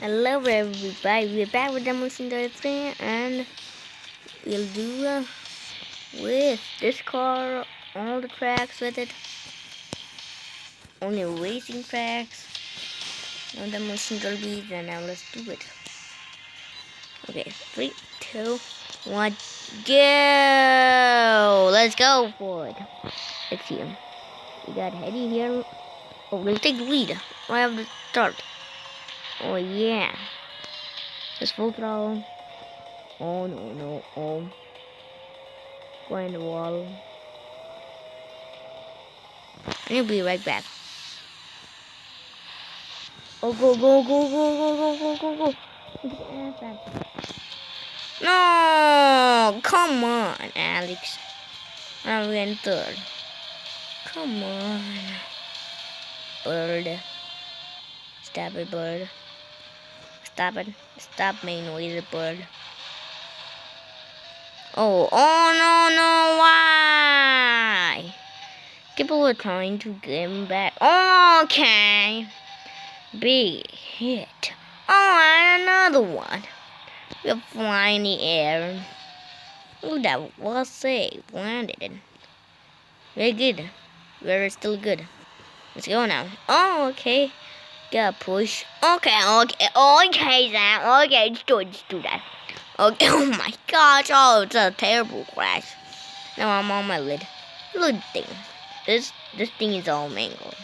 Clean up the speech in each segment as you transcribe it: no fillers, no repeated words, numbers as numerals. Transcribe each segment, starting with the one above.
Hello everybody, we're back with demolition 3 and we'll do with this car, all the tracks with it, only racing tracks, no demolition derbies, and now let's do it. Okay, 3, 2, 1, go! Let's go for it. Let's see him. We got Eddie here. Oh, we'll take the lead right off the start. Oh yeah. Just full throttle. Oh no, oh. Going the wall. I'll be right back. Oh, go. Get the ass back. No! Come on, Alex. I'm in third. Come on. Bird. Stop it, bird. Stop it. Stop making noise, bird. Oh no, why? People are trying to get him back. Okay. Big hit. Oh, and another one. We're flying in the air. Look, that was safe. Landed. Very good. We're still good. Let's go now. Oh, okay. Gotta push. Okay, Sam. Okay, let's do that. Okay, oh my gosh. Oh, it's a terrible crash. Now I'm on my lid. Look thing. This thing is all mangled.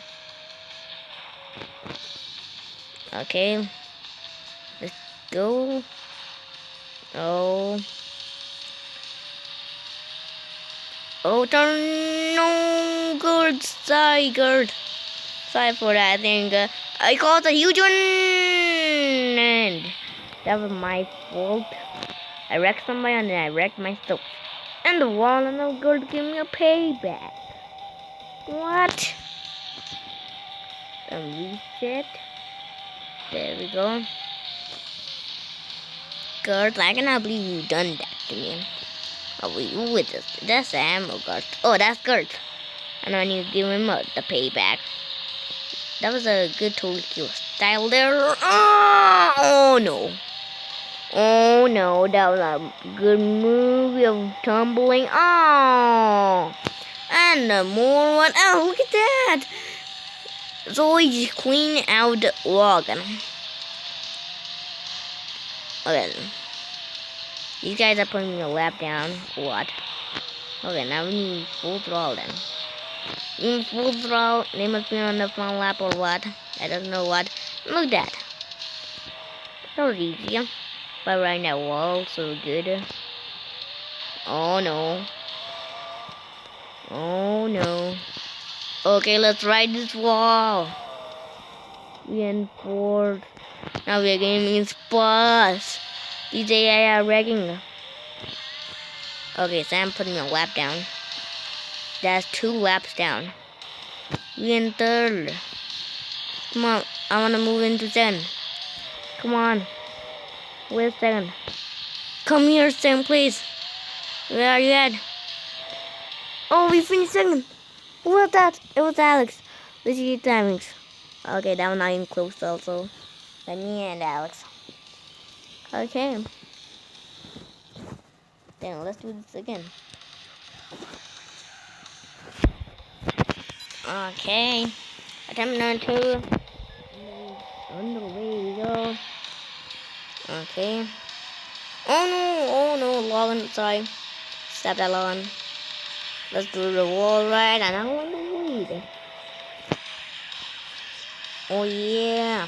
Okay. Let's go. Oh, turn no good. Sorry for that thing. I caused a huge one, and that was my fault. I wrecked somebody and then I wrecked myself. And the wall and no good give me a payback. What? Reset. There we go. Gert, I cannot believe you done that to me. Oh, who is this? That's the ammo Gert. Oh, that's Gert. And I need to give him the payback. That was a good total kill style there. Oh no. Oh no, that was a good move of tumbling. Oh. And more one. Oh, look at that. Zoe just clean out the wagon. Okay. These guys are putting a lap down. What? Okay, now we need full throttle then. In full throttle, they must be on the front lap or what? I don't know what. Look at that. That was easy. But right now, wall, so good. Oh no. Oh no. Okay, let's ride this wall. We in fourth. Now we are getting in bus. These AI are wrecking. Okay, so I'm putting a lap down. That's 2 laps down. We in third. Come on, I wanna move into second. Come on. Where's second? Come here, second, please. Where are you at? Oh, we finished second. Who was that? It was Alex. Let's see the timings. Okay, that one not even close also. Let me and Alex. Okay. Then let's do this again. Okay. Attempt number 2. On the way we go. Okay. Oh no, Logan, sorry. Stop that, Logan. Let's do the wall ride and I want to lead. Oh yeah.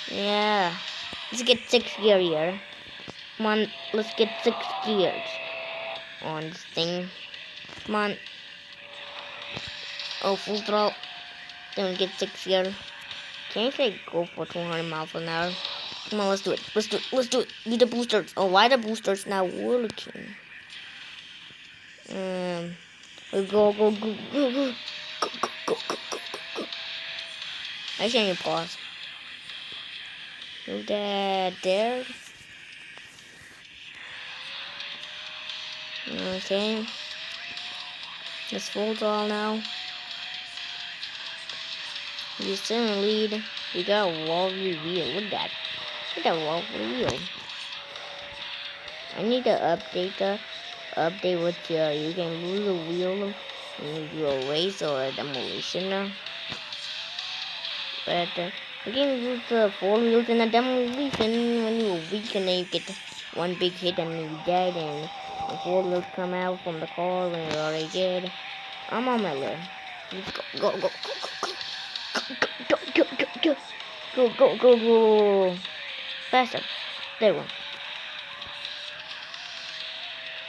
Yeah. Let's get 6 gear here. Come on, let's get 6 gears on this thing. Come on. Oh, full throttle. Then we get 6 gear. Can you say go for 200 miles an hour? Come on, let's do it. Need the boosters. Oh, why the boosters not working? Go. I can't even pause. Look at there. Okay. Let's full throttle now. You still in the lead. We got a wall reveal. Look at that. Look at that wall reveal. I need to update what you can lose a wheel when you do a race or a demolition. But you can use the 4 wheels in a demolition when you're weak and then you get one big hit and you dead and the 4 wheels come out from the car when you're already dead. I'm on my left. Let's go. Faster. There we go.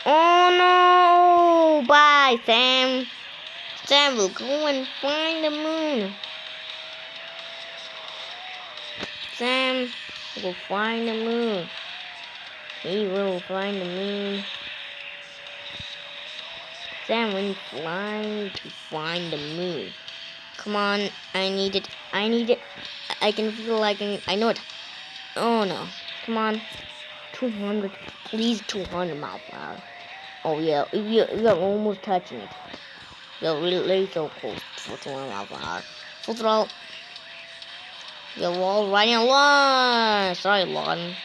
Oh no! Bye, Sam. Sam will go and find the moon. Sam will find the moon. He will find the moon. Sam went flying to find the moon. Come on, I need it. I can feel like I know it. Oh no. Come on. 200. Please, 200 miles per hour. Oh yeah, you're almost touching it. You're really so close for 200 miles per hour. Full throttle. You're all riding along. Sorry, Lawton.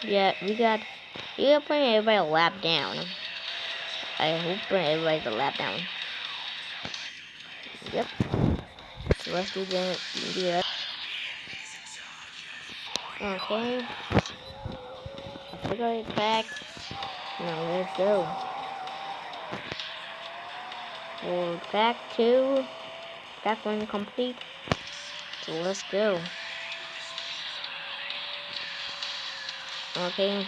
Yeah, we got putting everybody a lap down. I hope everybody's a lap down. Yep. So let's do that. Okay. I forgot it back. Now let's go. We're back 1 complete. So let's go. Okay.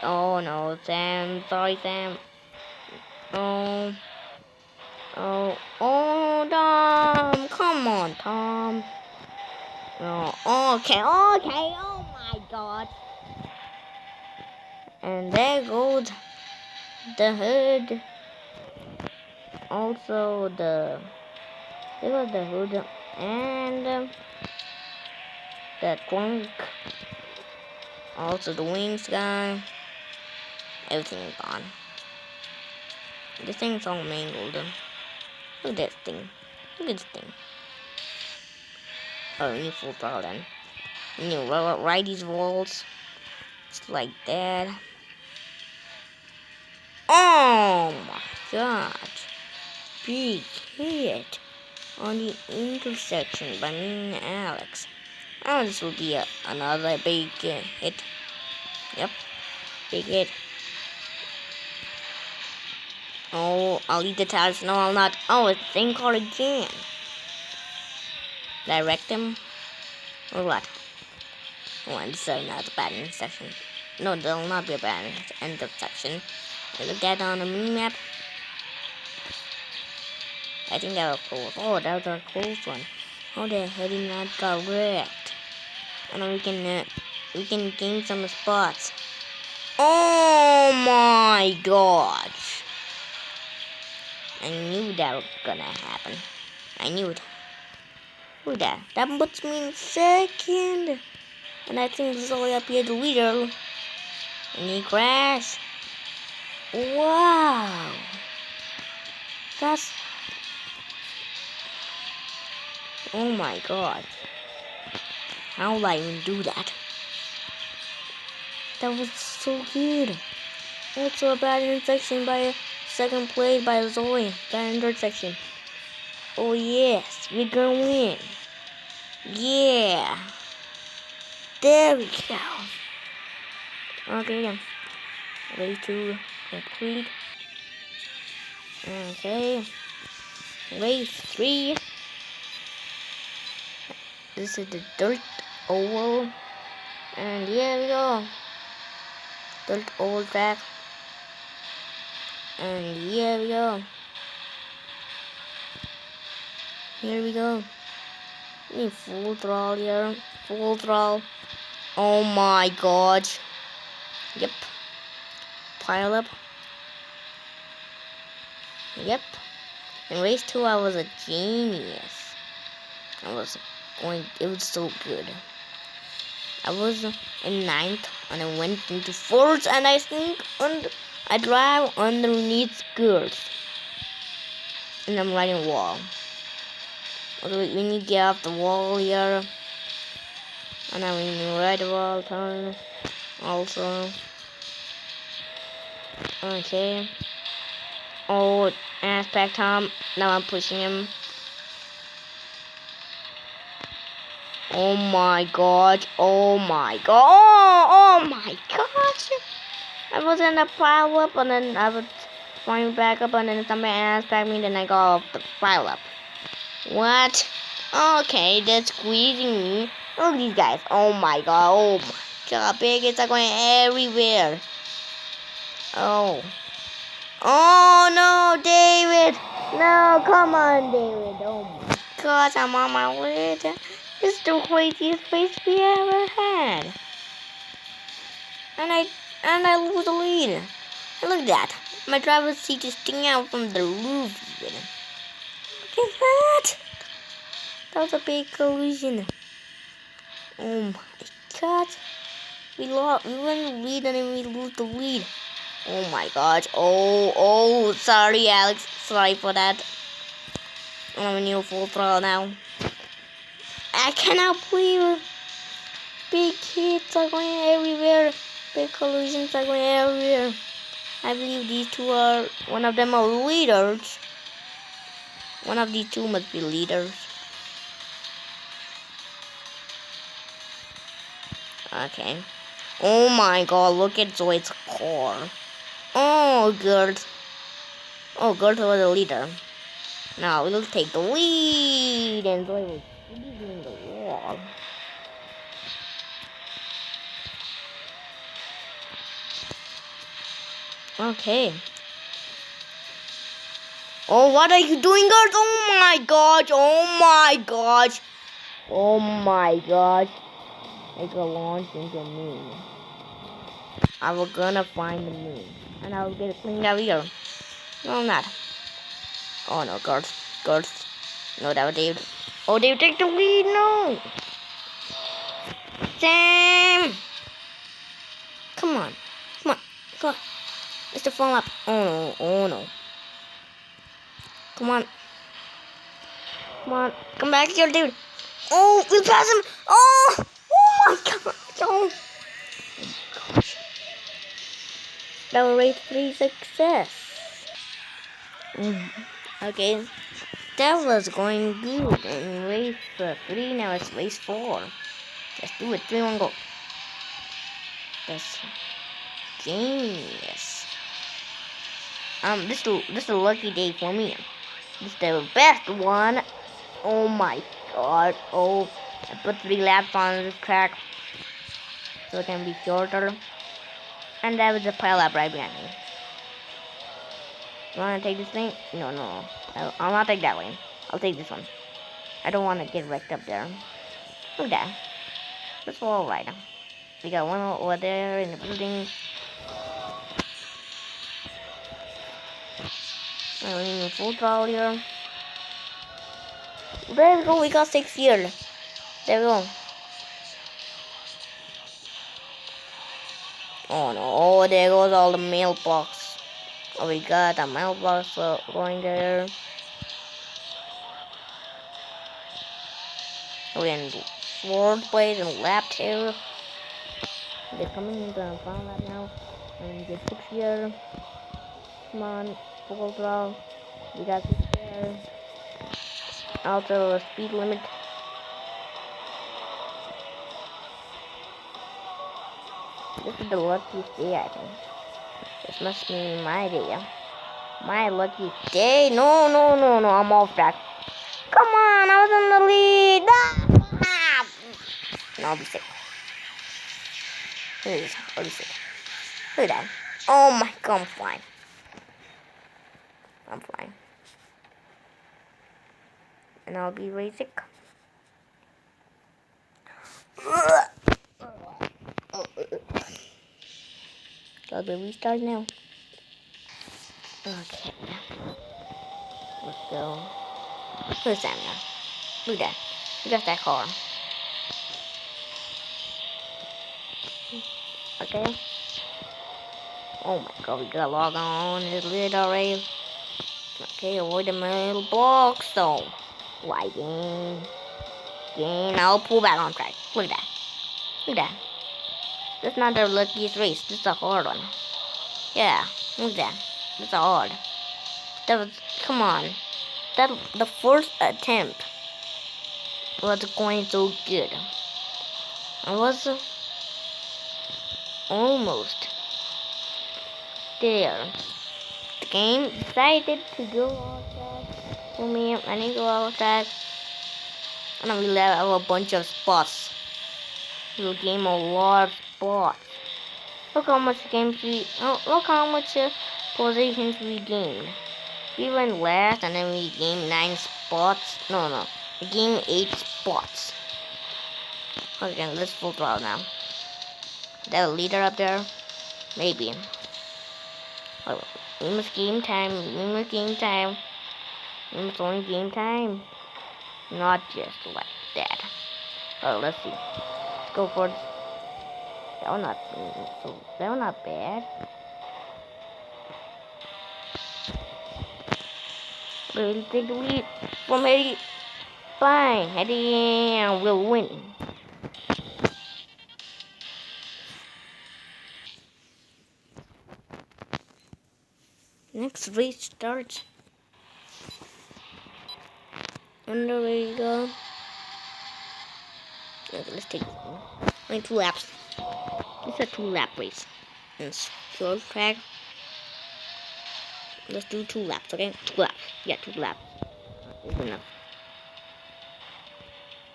Oh no, Sam. Sorry, Sam. Oh, Tom. Come on, Tom. Oh, okay. Oh my God. And there goes the hood. Also there goes the hood and the trunk. Also the wings gone. Everything is gone. This thing's all mangled. Look at this thing. Look at this thing. Oh, you need full throttle then. You need to ride these walls. Just like that. Oh my God. Big hit on the intersection by me and Alex. Oh, this will be another big hit. Yep. Big hit. Oh, I'll eat the tires. No, I'll not. Oh, it's the same car again. Direct him? Or what? Oh, and this is not a bad intersection. No, there will not be a bad intersection. Look at on the mini map. I think that was close. Oh, that was a close one. How the hell did not got wrecked? And we can gain some spots. Oh my gosh! I knew that was gonna happen. I knew it. Look at that. That puts me in second. And I think this is all the way up here to leader. And he crashed. Wow. That's... Oh my God. How will I even do that? That was so good. Also a bad intersection by second place by Zoe. Bad intersection. Oh yes, we're gonna win. Yeah. There we go. Okay then. Ready to complete. Okay. Race 3. This is the dirt oval. And here we go. Dirt oval track. And here we go. Here we go. Need full throttle here. Full throttle. Oh my God. Yep. Pile up. Yep. In race 2 I was a genius. It was so good. I was in 9th and I went into 4th and I think I drive underneath girls. And I'm writing wall. Okay, we need to get off the wall here. And then we need to write the wall turn also. Okay. Oh, aspect Tom. Now I'm pushing him. Oh my god. Oh my god. Oh my gosh. I was in a pile up and then I was flying back up and then somebody aspect me, then I got off the pile up. What? Okay, they're squeezing me. Look at these guys. Oh my god. Oh my god. Bigots are going everywhere. Oh. Oh no, David. No, come on, David. Oh my gosh, I'm on my way. This is the craziest race we ever had. And I lose the lead. And look at that. My driver's seat is sticking out from the roof even. Look at that. That was a big collision. Oh my god. We went lead and then we lose the lead. Oh my gosh. Oh, sorry Alex. Sorry for that. I'm in full throttle now. I cannot believe big hits are going everywhere. Big collisions are going everywhere. I believe these two are, one of them are leaders. One of these two must be leaders. Okay. Oh my god, look at Zoid's car. Oh, Gert. Oh, Gert was a leader. Now we'll take the lead, and Zoid was leading the wall. Okay. Oh, what are you doing, Gert? Oh my gosh! Oh my gosh! Oh my gosh! I got launched into a moon. I was gonna find the moon, and I will get it cleaned out here. No, I'm not. Oh no, Gert. No, that was David. Oh, David, take the lead. No. Sam! Come on. Come on. Mr. Fall Up. Oh no. Come on. Come back here, dude. Oh, we passed him. Oh my god. Oh gosh. That was race 3 success. Okay. That was going good in race 3. Now it's race 4. Let's do it. 3, 1, go. That's genius. This is a lucky day for me. This is the best one. Oh my god. Oh, I put 3 laps on this track so it can be shorter. And that was a pile up right behind me. You wanna take this thing? No. I'll not take that way. I'll take this one. I don't wanna get wrecked up there. Look at that. That's all right. We got one over there in the building. I'm in full throttle here. There we go, we got 6 here. There we go. Oh no, oh, there goes all the mailbox. Oh, we got a mailbox going there. We're in 4th place and lap 2. They're coming into the final lap now. And get 6 here. Come on, full throttle. We got 6 here. Also, a speed limit. This is the luckiest day, I think. This must be my day. My luckiest day. No, I'm off track. Come on, I was in the lead. Ah! No, I'll be sick. I'll be sick. Look at that. Oh my god, I'm flying. And I'll be really sick. So the restart now. Okay. Let's go. Where's Sam now? Look at that. We got that car. Okay. Oh my god, we got log on his lid already. Okay, avoid the middle box. So, why game? Game. I'll pull back on track. Look at that. Look at that. That's not the luckiest race. This is a hard one. Yeah, look at that. That's a hard. That was. Come on. That the first attempt was going so good. I was almost there. The game decided to go outside for me. I need to go outside. And I will have a bunch of spots. We'll gain a lot of spots. Look how much games we. Oh, look how much positions we gained. We went last and then we gained 9 spots. No. We gained 8 spots. Okay, let's full throttle now. Is that a leader up there? Maybe. Oh, we must game time. We must game time. We must only game time. Not just like that. Oh, let's see. Let's go for it. That was not bad. We'll take the lead from Eddie. Fine, Eddie will win. Next race starts. And there we go. Okay, let's take only 2 laps. It's a 2-lap race. And short track. Let's do 2 laps, okay? 2 laps. Yeah, 2 laps. That's enough.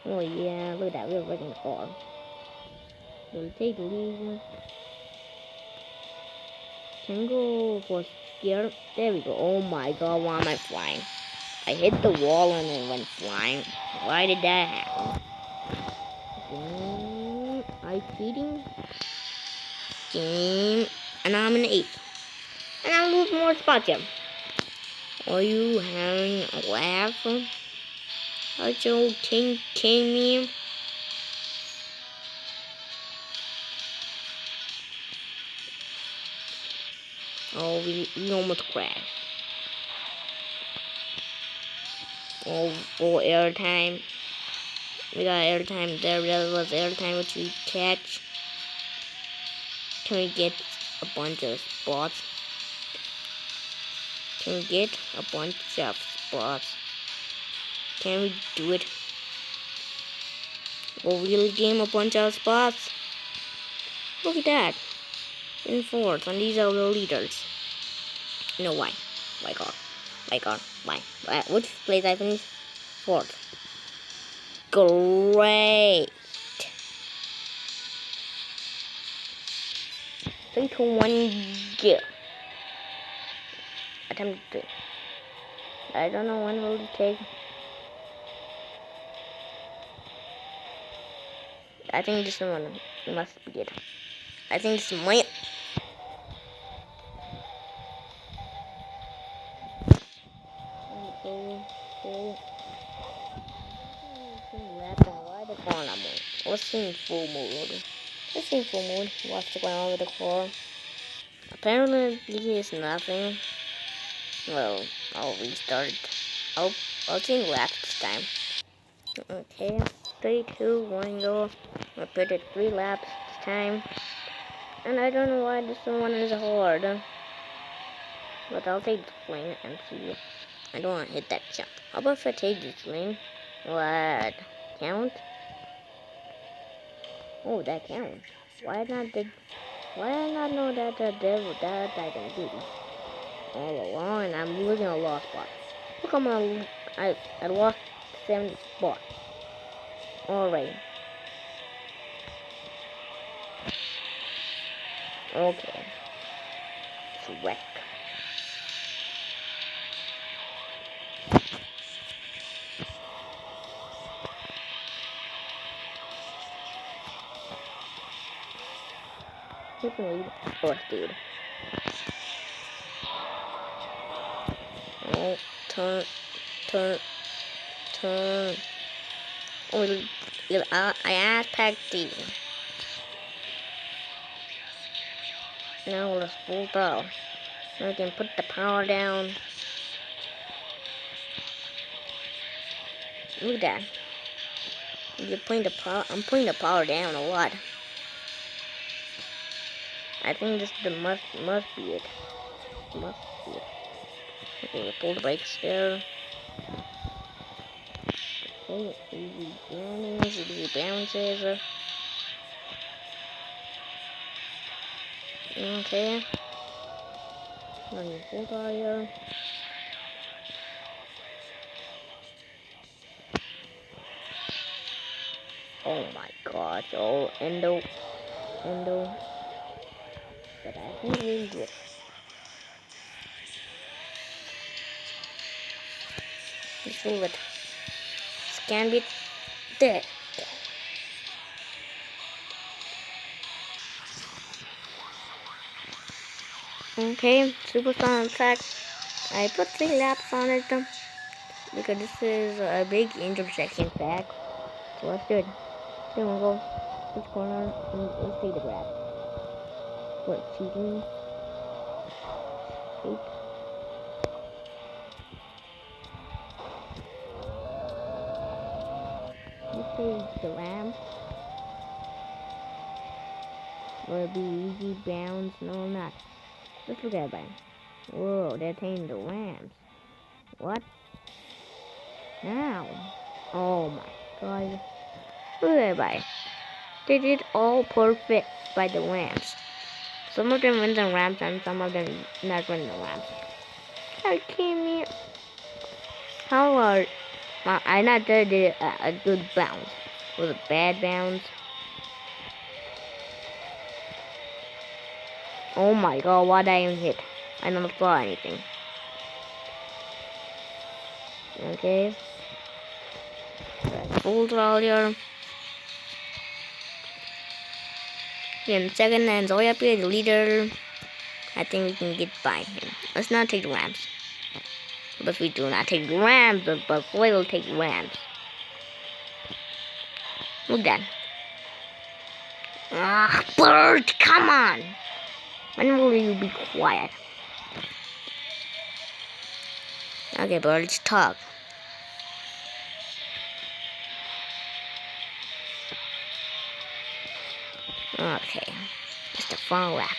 Oh yeah, look at that. We're wrecking the car. We'll take the lead. Can go for scare. There we go. Oh my god, why am I flying? I hit the wall and it went flying. Why did that happen? I cheating? Game. And I'm in 8th. And I lose more spots here. Are you having a laugh? Are you kidding me? Oh, we almost crashed. Oh, airtime. We got airtime there. That was airtime which we catch. Can we get a bunch of spots? Can we get a bunch of spots? Can we do it? We'll really game a bunch of spots. Look at that. In 4th, and these are the leaders. No, why? Why God? Why God? Why? Which place I finished? 4th. Great. 3, 2, 1, go. Attempt 3. I don't know when will it take. I think this one must be it. I think this might. Let's in full mode. Let's in full mode. What's going on with the car? Apparently, it's nothing. Well, I'll restart it. I'll change laps this time. Okay, 3, 2, 1, go. I put it 3 laps this time. And I don't know why this one is hard. But I'll take the plane and see. I don't want to hit that jump. How about if I take this lane? What? Count? Oh, that counts. Why did I not know that the devil that I can do all along and I'm losing a lost spot. Look how I lost 7 spots. Alright. Okay. It's wreck. Who can lead? Oh, dude. Oh, turn. Oh, I asked Peggy. Now let's full throttle. I can put the power down. Look at that. You're putting the power. I'm putting the power down a lot. I think this must be it. Must be it. Okay, we'll pull the brakes there. Okay, easy bounces. Okay. Running full tire. Oh my god, oh endo. But I think we did. Let's move it. Scan it. There. Okay, super fun track. I put 3 laps on it because this is a big intersection track. So let's do it. Then we'll go this corner and let's take the grab. What, cheating? Cheat. Let's take the ramp. Will it be easy bounce? No, not. Let's look at it. Whoa, they're taking the ramps. What? Now? Oh my god. Look at that. They did all perfect by the ramps. Some of them went on ramps and some of them not went on ramps. How can you? How are? I not did a good bounce. Was a bad bounce. Oh my god, what I even hit? I don't saw anything. Okay. Full throttle here. In second and Zoya the leader. I think we can get by him. Let's not take the ramps. But we do not take the ramps, but we will take ramps. Look at that. Ah, Bert, come on! When will you be quiet? Okay, Bert, let's talk. Okay, just a fun lap.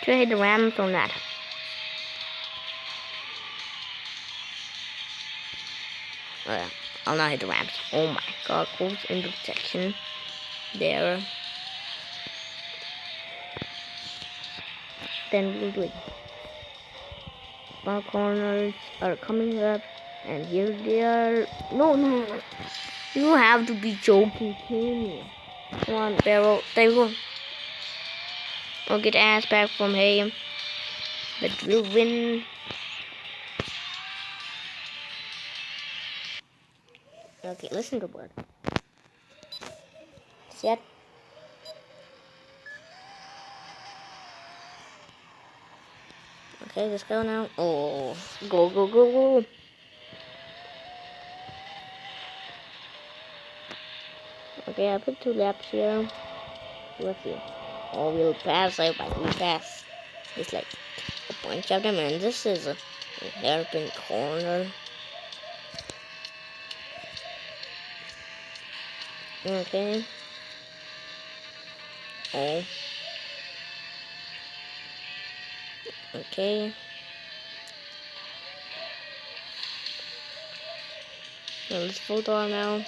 Should I hit the ramps or not? I'll not hit the ramps. Oh my god, close intersection. There. Then we'll do it. Small corners are coming up, and here they are. No. You have to be joking, can you? Come on, Barrel. There we go. I'll get ass back from him. But we'll win. Okay, listen to word. Set. Okay, let's go now. Oh, go. Okay, I put 2 laps here. Let's see. Oh, we'll pass. We pass. It's like a bunch of them, and this is a hairpin corner. Okay. Oh. Okay. Let's full door now.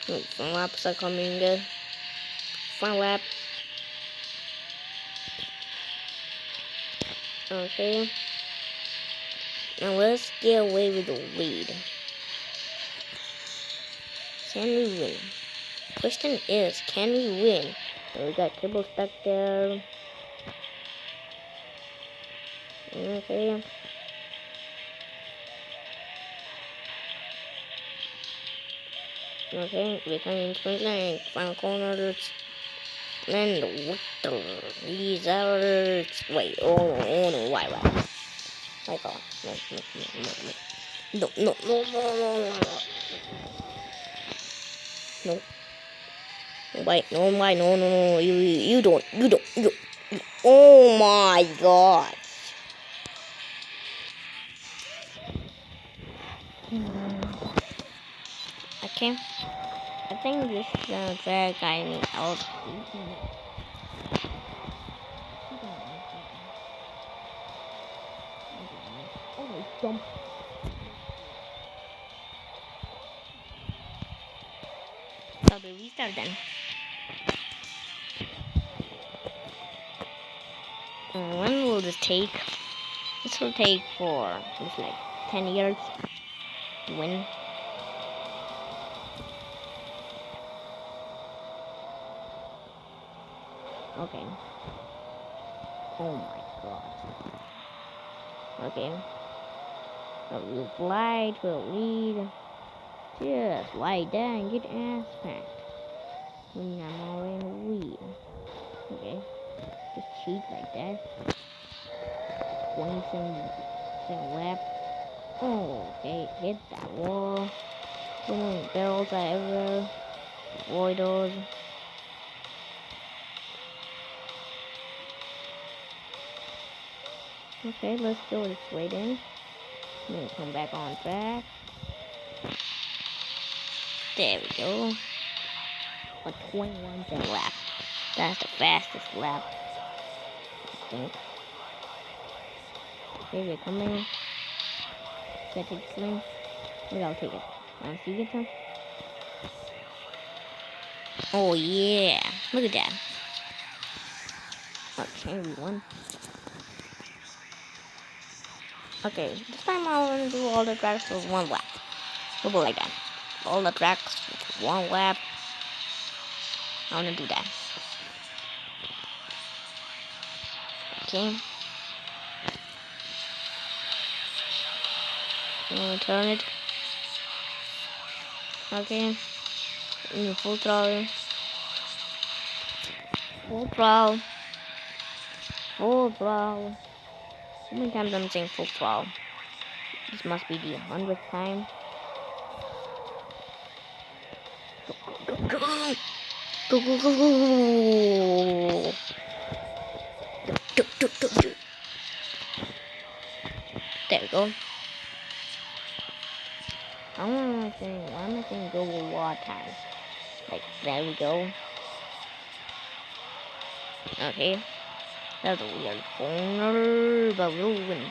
Some laps are coming good. Fun lap. Okay. Now let's get away with the lead. Can we win? Question is, can we win? We got cable stuck there. Okay. Okay, we're coming sprint line, final corners. And what the? These hours. Wait, oh no, why? My god. No. Wait, no. You don't. Oh my god. Okay. I think this drag I need out. Oh, jump. So we restart then. When will this take? This will take for just like 10 years to win. Okay. Oh my god. Okay. So we'll glide, we'll lead. Just lie down and get ass packed. When I'm already in the lead. Okay. Just cheat like that. 27 lap. Oh, okay. Hit that wall. So many barrels everywhere. Avoid those. Okay, let's go this way then. Then come back on track. There we go. A 21-second lap. That's the fastest lap, I think. Okay, we're coming. Can I take the swing? Maybe I'll take it. Wanna see it, huh? Oh yeah, look at that. Okay, we won. Okay, this time I want to do all the tracks with one lap. We'll go like that. All the tracks with one lap. I want to do that. Okay. I'm gonna turn it. Okay. Full throttle. Full throttle. Full throttle. How many times I'm saying full throttle? This must be the 100th time. Go, go, go! Go, go, go, go! Do, do, do, do. There we go. Why am I saying go with water time? Like, there we go. Okay. That was a weird corner, but we'll win.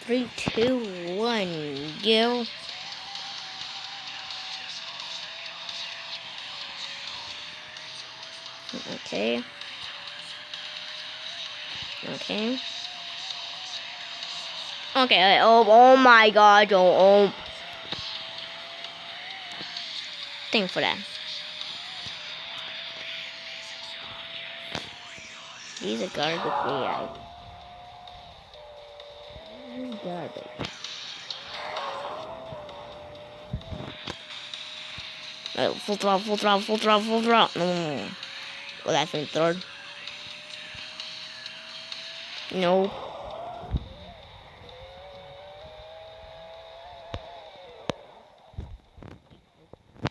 3, 2, 1, go. Okay. Okay. Okay, oh my god, oh. Thanks for that. These are garbage AI. Garbage. Oh, full throttle, full throttle, full throttle, full throttle. No. Well, that's in third. No.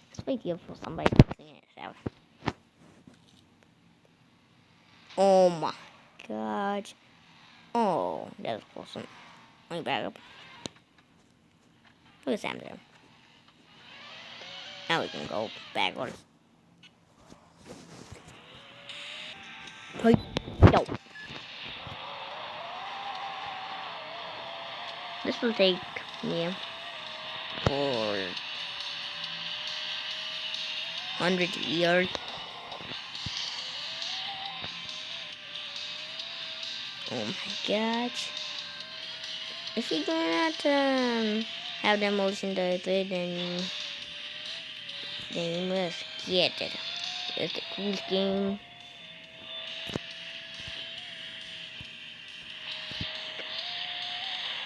Let's wait here for somebody to clean it out. Oh my god. Oh, that was awesome. Let me back up. Look at Sam there. Now we can go backwards. Hey, yo. This will take me for 100 years. Oh my god. If you do not have demolition to it, then you must get it. It's the coolest game.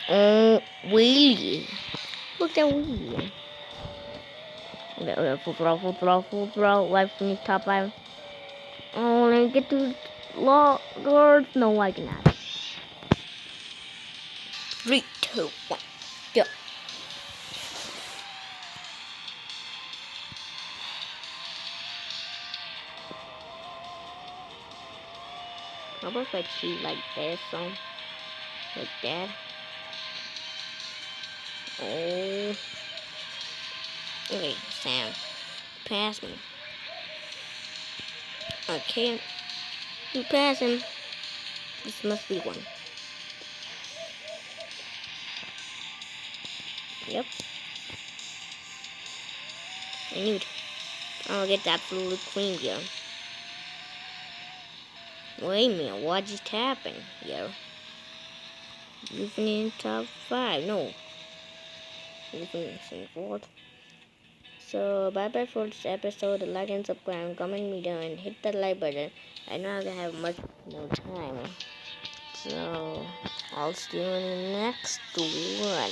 Oh, wheelie. Look at that wheelie. Okay, full throttle, full throttle, full throttle. Life from the top 5. Oh, let me get to law guards. No, I cannot. 3, 2, 1, go. How about if I cheat like this, so like that? Oh. Okay, Sam. Pass me. Okay. You pass him. This must be one. Yep. I knew it. I'll get that absolute cream, yo. Wait a minute, what just happened, yo? You in top 5, no. You in 4th. So, bye bye for this episode. Like and subscribe, comment me down, and hit that like button. I know I don't have much more time. So, I'll see you in the next one.